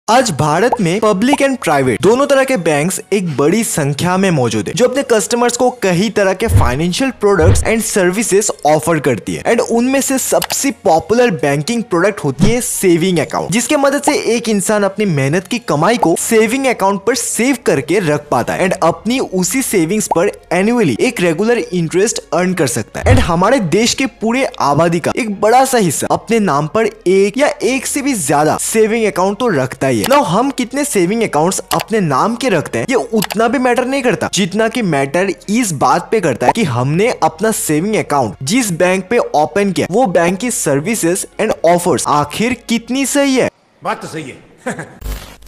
आज भारत में public and private दोनों तरह के बैंक्स एक बड़ी संख्या में मौजूद है, जो अपने कस्टमर्स को कई तरह के financial products and services offer करती है। एंड उनमें से सबसे पॉपुलर बैंकिंग प्रोडक्ट होती है सेविंग अकाउंट, जिसके मदद से एक इंसान अपनी मेहनत की कमाई को सेविंग अकाउंट पर सेव करके रख पाता है एंड अपनी उसी सेविंग्स पर एनुअली एक रेगुलर इंटरेस्ट अर्न कर सकता है। एंड हमारे देश के पूरे आबादी का एक बड़ा सा हिस्सा अपने नाम पर एक या एक से भी ज्यादा सेविंग अकाउंट तो रखता ही है। नाउ हम कितने सेविंग अकाउंट्स अपने नाम के रखते हैं ये उतना भी मैटर नहीं करता, जितना कि मैटर इस बात पे करता है कि हमने अपना सेविंग अकाउंट जिस बैंक पे ओपन किया वो बैंक की सर्विसेज एंड ऑफर्स आखिर कितनी सही है। बात तो सही है।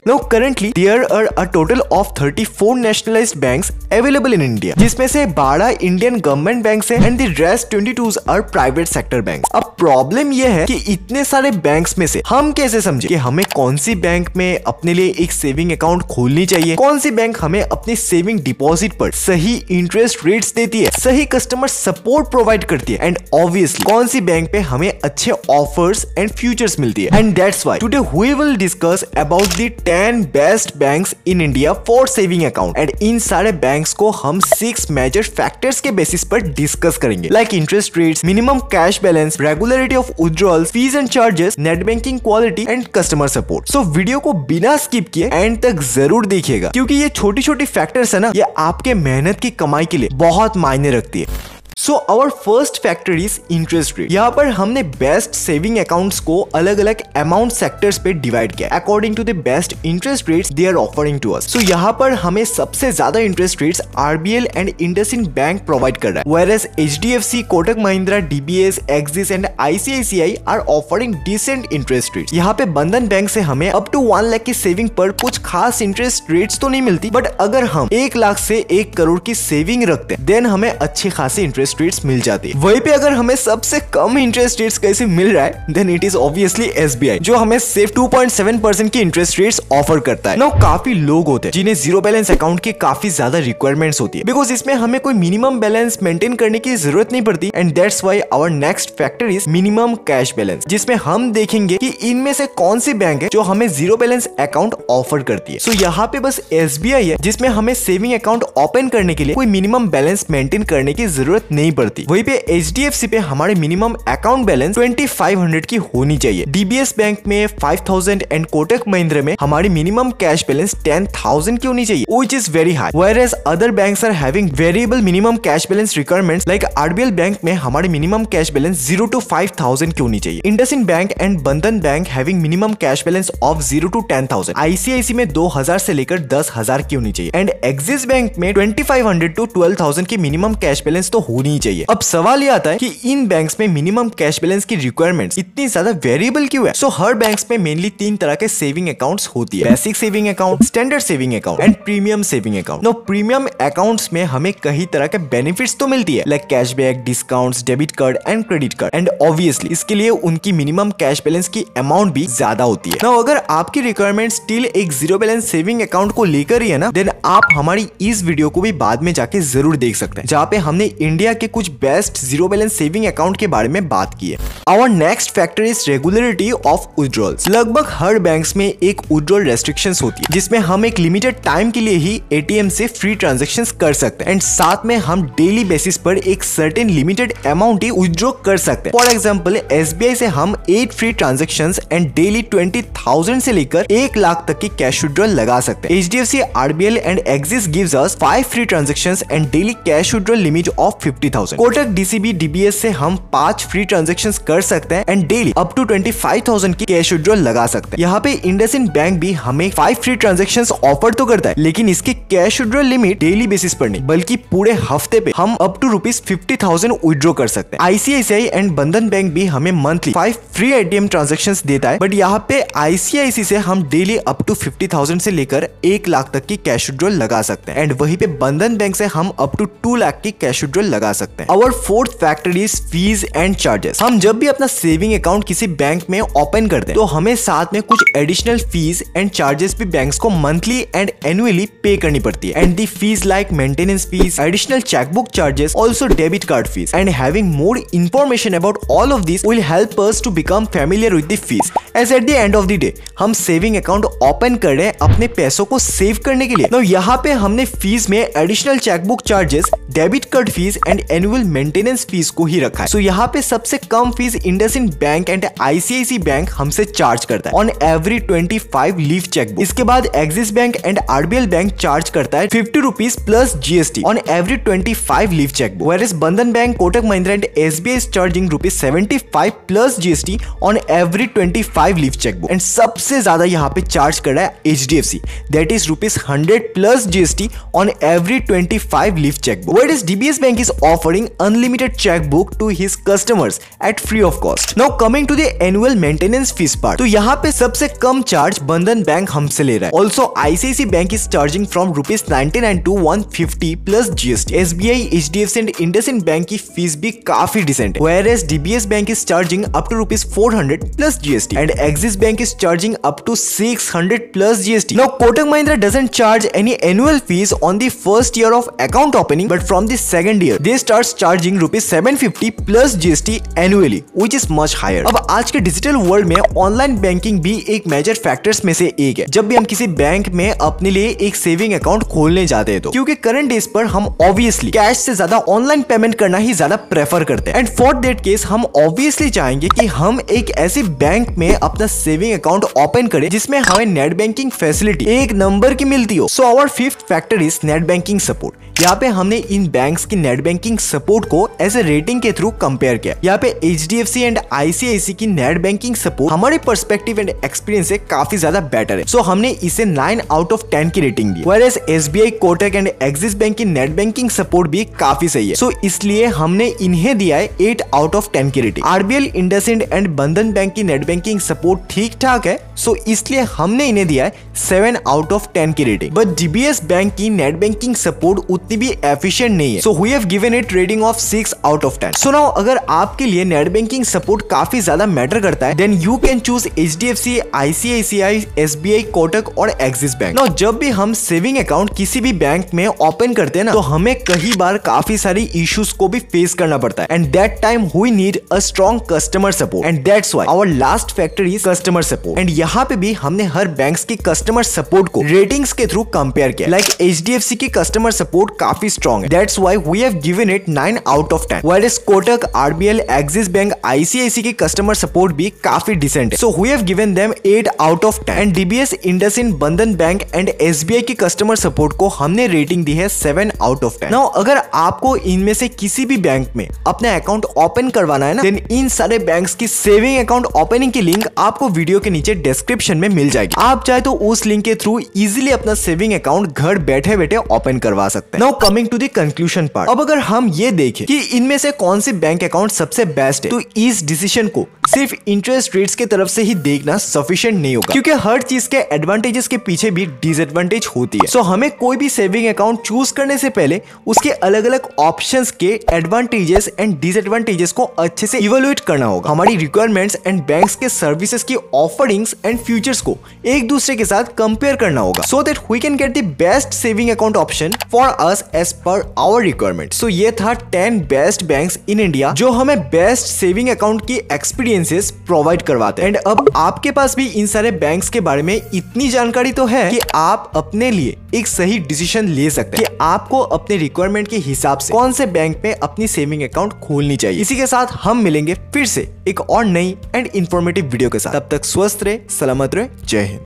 Now currently there are a total of 34 nationalized banks available in India, जिसमें से 12 इंडियन गवर्नमेंट बैंक्स हैं and the rest 22 are private sector banks. अब प्रॉब्लम ये है कि इतने सारे बैंक्स में से हम कैसे समझे कि हमें कौन सी बैंक में अपने लिए एक सेविंग अकाउंट खोलनी चाहिए, कौन सी बैंक हमें अपनी सेविंग डिपॉजिट पर सही इंटरेस्ट रेट्स देती है, सही कस्टमर सपोर्ट प्रोवाइड करती है एंड ऑब्वियसली कौन सी बैंक पे हमें अच्छे ऑफर्स एंड फ्यूचर्स मिलती है। And that's why today we will discuss about the 10 best banks in India for saving account and इन सारे बैंक्स को हम 6 मेजर फैक्टर्स के बेसिस पर डिस्कस करेंगे, like interest rates, minimum cash balance, regularity of withdrawals, fees and charges, net banking quality and customer support. So video को बिना skip किए एंड तक जरूर देखिएगा, क्योंकि ये छोटी छोटी फैक्टर्स है ना, ये आपके मेहनत की कमाई के लिए बहुत मायने रखती है। So our first factor is interest rate. यहाँ पर हमने बेस्ट सेविंग अकाउंट्स को अलग अलग अमाउंट सेक्टर्स पे डिवाइड किया according to the best interest rates they are offering to us. So यहाँ पर हमें सबसे ज्यादा interest rates RBL and IndusInd bank provide कर रहा है, whereas HDFC, Kotak Mahindra, DBS, Axis and ICICI are offering decent interest rates. यहाँ पे बंधन बैंक से हमें अप टू 1 लाख की सेविंग पर कुछ खास इंटरेस्ट रेट्स तो नहीं मिलती, बट अगर हम 1 लाख से 1 करोड़ की सेविंग रखते हैं देन हमें अच्छे खासे इंटरेस्ट रेट्स मिल जाती है। वहीं पे अगर हमें सबसे कम इंटरेस्ट रेट्स कैसे मिल रहा है then it is obviously SBI, जो हमें सिर्फ 2.7% की इंटरेस्ट रेट्स ऑफर करता है। नाउ काफी लोग होते हैं जिन्हें जीरो बैलेंस अकाउंट की काफी ज्यादा रिक्वायरमेंट्स होती है, बिकॉज इसमें हमें कोई मिनिमम बैलेंस मेंटेन करने की जरूरत नहीं पड़ती and that's why our next factor is minimum cash balance, जिसमें हम देखेंगे कि इनमें से कौन सी बैंक है जो हमें जीरो बैलेंस अकाउंट ऑफर करती है। सो यहाँ पे बस SBI है जिसमें हमें सेविंग अकाउंट ओपन करने के लिए कोई मिनिमम बैलेंस मेंटेन करने की जरूरत नहीं पड़ती। वहीं पे HDFC पे हमारे मिनिमम अकाउंट बैलेंस 2500 की होनी चाहिए, DBS बैंक में 5000 एंड कोटक महिंद्रा में हमारी मिनिमम कैश बैलेंस 10,000 की होनी चाहिए, which is very high, whereas other banks are having variable minimum cash balance requirements like RBL bank में हमारी मिनिमम कैश बैलेंस 0 to 5,000 की होनी चाहिए, इंडसइंड बैंक एंड बंधन bank having minimum cash balance of 0 to 10,000, ICICI में 2000 से लेकर 10,000 की होनी चाहिए एंड एक्सिस बैंक में 2500 to 12,000 की मिनिमम कैश बैलेंस तो होनी ही चाहिए। अब सवाल ये आता है कि इन बैंक्स में मिनिमम कैश बैलेंस की रिक्वायरमेंट्स इतनी ज्यादा वेरिएबल क्यों है? सो हर बैंक्स में मेनली 3 तरह के सेविंग अकाउंट्स होती है, basic saving account, standard saving account and premium saving account. No premium accounts में हमें कई तरह के बेनिफिट्स तो मिलती है, like cashback, discounts, debit card and credit card and obviously इसके लिए उनकी मिनिमम कैश बैलेंस की अमाउंट भी ज्यादा होती है। नाउ अगर आपकी रिक्वायरमेंट स्टिल एक जीरो बैलेंस सेविंग अकाउंट को लेकर ही है ना, देन आप हमारी इस वीडियो को भी बाद में जाके जरूर देख सकते हैं, जहाँ पे हमने इंडिया के कुछ best zero balance saving account के बारे में बात की है। Our next factor is regularity of withdrawals. लगभग हर बैंक्स में एक विथड्रॉल रेस्ट्रिक्शंस होती है, जिसमें हम एक लिमिटेड टाइम के लिए ही ATM से फ्री ट्रांजैक्शंस कर सकते हैं एंड साथ में हम डेली बेसिस पर एक सर्टेन लिमिटेड अमाउंट ही विथड्रॉ कर सकते हैं। फॉर एग्जांपल SBI से हम 8 फ्री ट्रांजैक्शंस एंड डेली 20,000 से लेकर 1 लाख तक की कैश विथड्रॉल लगा सकते हैं। HDFC, RBL and axis gives us 5 free transactions and daily cash withdrawal limit of 50,000। Kotak, DCB, DBS से हम 5 फ्री ट्रांजैक्शंस कर सकते हैं एंड डेली अप टू 25,000 की कैश विथड्रॉल लगा सकते हैं। यहाँ पे इंडसइंड बैंक भी हमें 5 फ्री ट्रांजैक्शंस ऑफर तो करता है, लेकिन इसकी cash withdrawal limit daily basis पर नहीं बल्कि पूरे हफ्ते पे हम अप टू ₹50,000 विथड्रॉ कर सकते हैं। ICICI एंड बंधन बैंक भी हमें मंथली 5 फ्री ATM ट्रांजैक्शंस देता है, बट यहाँ पे ICICI से हम डेली अप टू 50,000 से लेकर 1 लाख तक की कैश विथड्रॉल लगा सकते हैं एंड वहीं पे बंधन बैंक से हम अप टू 2 लाख की कैश विथड्रॉल लगा बता सकते हैं। Our fourth factor is fees and charges. हम जब भी अपना सेविंग अकाउंट किसी बैंक में ओपन करते हैं तो हमें साथ में कुछ एडिशनल फीस एंड चार्जेस भी बैंक्स को मंथली एंड एनुअली पे करनी पड़ती है। And the fees like maintenance fees, additional chequebook charges, also debit card fees. And having more information about all of this will help us to become familiar with the fees. As at the end of the day हम saving account open कर रहे हैं अपने पैसों को save करने के लिए। तो यहाँ पे हमने फीस में additional chequebook charges, debit card fees and annual maintenance fees को ही रखा है। सो यहाँ पे सबसे कम fees IndusInd bank and ICICI bank हमसे चार्ज करता है ऑन एवरी 25 लीफ चेकबुक। इसके बाद Axis bank and RBL bank charge करता है 50 rupees plus GST on every 25 leaf chequebook. Whereas Bandhan bank, Kotak Mahindra and SBI is charging ₹75 plus GST on every 25 leaf chequebook. And सबसे ज्यादा यहाँ पे चार्ज कर रहा है HDFC, that is ₹100 plus GST on every 25 leaf chequebook. Whereas DBS Bank is offering unlimited checkbook to his customers at free of cost. Now coming to the annual maintenance fees part, तो यहाँ पे सबसे कम charge बंधन bank हमसे ले रहा है। Also ICICI Bank is charging from ₹99 to 150 plus GST। SBI, HDFC and IndusInd bank की फीस भी काफी डिसेंट है। Whereas DBS Bank is charging up to ₹400 plus GST and Axis Bank is charging up to 600 plus GST. Now Kotak Mahindra doesn't charge any annual fees on the first year of account opening, but from the second year they start charging ₹750 plus GST annually, which is much higher. अब आज के digital world में online banking भी एक major factors में से एक है। जब भी हम किसी बैंक में अपने लिए एक सेविंग अकाउंट खोलने जाते हैं तो क्योंकि करंट डेज पर हम ऑब्वियसली कैश से ज्यादा ऑनलाइन पेमेंट करना ही ज्यादा प्रेफर करते हैं। एंड फॉर दैट केस हम ऑब्वियसली चाहेंगे कि हम एक ऐसी बैंक में अपना सेविंग अकाउंट ओपन करें जिसमें हमें नेट बैंकिंग फैसिलिटी एक नंबर की मिलती हो। So our fifth factor is net banking support. यहाँ पे हमने इन बैंक्स की नेट बैंकिंग सपोर्ट को एज ए रेटिंग के थ्रू कंपेयर किया। यहाँ पे HDFC एंड ICICI की नेट बैंकिंग सपोर्ट हमारे पर्सपेक्टिव एंड एक्सपीरियंस से काफी ज्यादा बेटर है। सो हमने इसे 9 आउट ऑफ 10 की rating the. Whereas SBI, Kotak and axis bank की नेट बैंकिंग सपोर्ट भी काफी सही है। सो इसलिए हमने इन्हें दिया है 8 आउट ऑफ 10 की रेटिंग। RBL, इंडसइंड एंड बंधन बैंक की नेट बैंकिंग सपोर्ट ठीक ठाक है, सो इसलिए हमने इन्हें दिया है 7 आउट ऑफ 10 की रेटिंग। बट DBS बैंक की नेट बैंकिंग सपोर्ट उतनी भी एफिशिएंट नहीं है, so we have given it rating of 6 out of 10। So now अगर आपके लिए नेट बैंकिंग सपोर्ट काफी ज्यादा मैटर करता है then you can choose HDFC, ICICI, SBI, Kotak और एक्सिस बैंक। नाउ जब भी हम सेविंग अकाउंट किसी भी बैंक में ओपन करते हैं ना तो हमें कई बार काफी सारी इश्यूज को भी फेस करना पड़ता है and that time we need a strong customer support and that's why our last factor is customer support. And यहाँ पे भी हमने हर बैंक्स की कस्टमर सपोर्ट को रेटिंग्स के थ्रू कंपेयर किया। लाइक HDFC की कस्टमर सपोर्ट काफी स्ट्रॉन्ग है, that's why we have given it 9 out of 10। Whereas Kotak, RBL, Axis bank, ICICI की कस्टमर सपोर्ट भी काफी डिसेंट है, so we have given them 8 out of 10। And DBS, IndusInd, Bandhan bank and SBI की customer support को हमने rating दी है 7 out of 10। Now अगर आपको इनमें से किसी भी बैंक में अपना अकाउंट ओपन करवाना है ना देन इन सारे बैंक्स की सेविंग अकाउंट ओपनिंग की लिंक आपको वीडियो के नीचे डिस्क्रिप्शन में मिल जाएगी। आप चाहे तो उस लिंक के थ्रू इजीली अपना सेविंग अकाउंट घर बैठे बैठे ओपन करवा सकते हैं। Now coming to the conclusion part, अब अगर हम ये देखें कि इनमें से कौन सी बैंक अकाउंट सबसे बेस्ट है तो इस डिसीजन को सिर्फ इंटरेस्ट रेट्स की तरफ से ही देखना सफिशिएंट नहीं होगा, क्योंकि हर चीज के एडवांटेजेस के पीछे भी डिसएडवांटेज होती है। सो हमें कोई भी सेविंग अकाउंट चूज करने से पहले उसके अलग अलग ऑप्शंस के एडवांटेजेस एंड डिसएडवांटेजेस को अच्छे से इवैल्यूएट करना होगा। हमारी रिक्वायरमेंट्स एंड बैंक्स के सर्विसेज की ऑफरिंग्स एंड फीचर्स को एक दूसरे के साथ कंपेयर करना होगा so that we can get the best saving account option for us as per our requirement. So ये था 10 बेस्ट बैंक्स इन इंडिया जो हमें बेस्ट सेविंग अकाउंट की एक्सपीरियंसेस प्रोवाइड करवाते हैं। एंड अब आपके पास भी इन सारे बैंक्स के बारे में इतनी जानकारी तो है कि आप अपने लिए एक सही डिसीजन ले सकते हैं कि आपको अपने रिक्वायरमेंट के हिसाब से कौन से बैंक में अपनी सेविंग अकाउंट खोलनी चाहिए। इसी के साथ हम मिलेंगे फिर से एक और नई एंड इंफॉर्मेटिव वीडियो के साथ। तब तक स्वस्थ रहे, सलामत रहे, जय हिंद।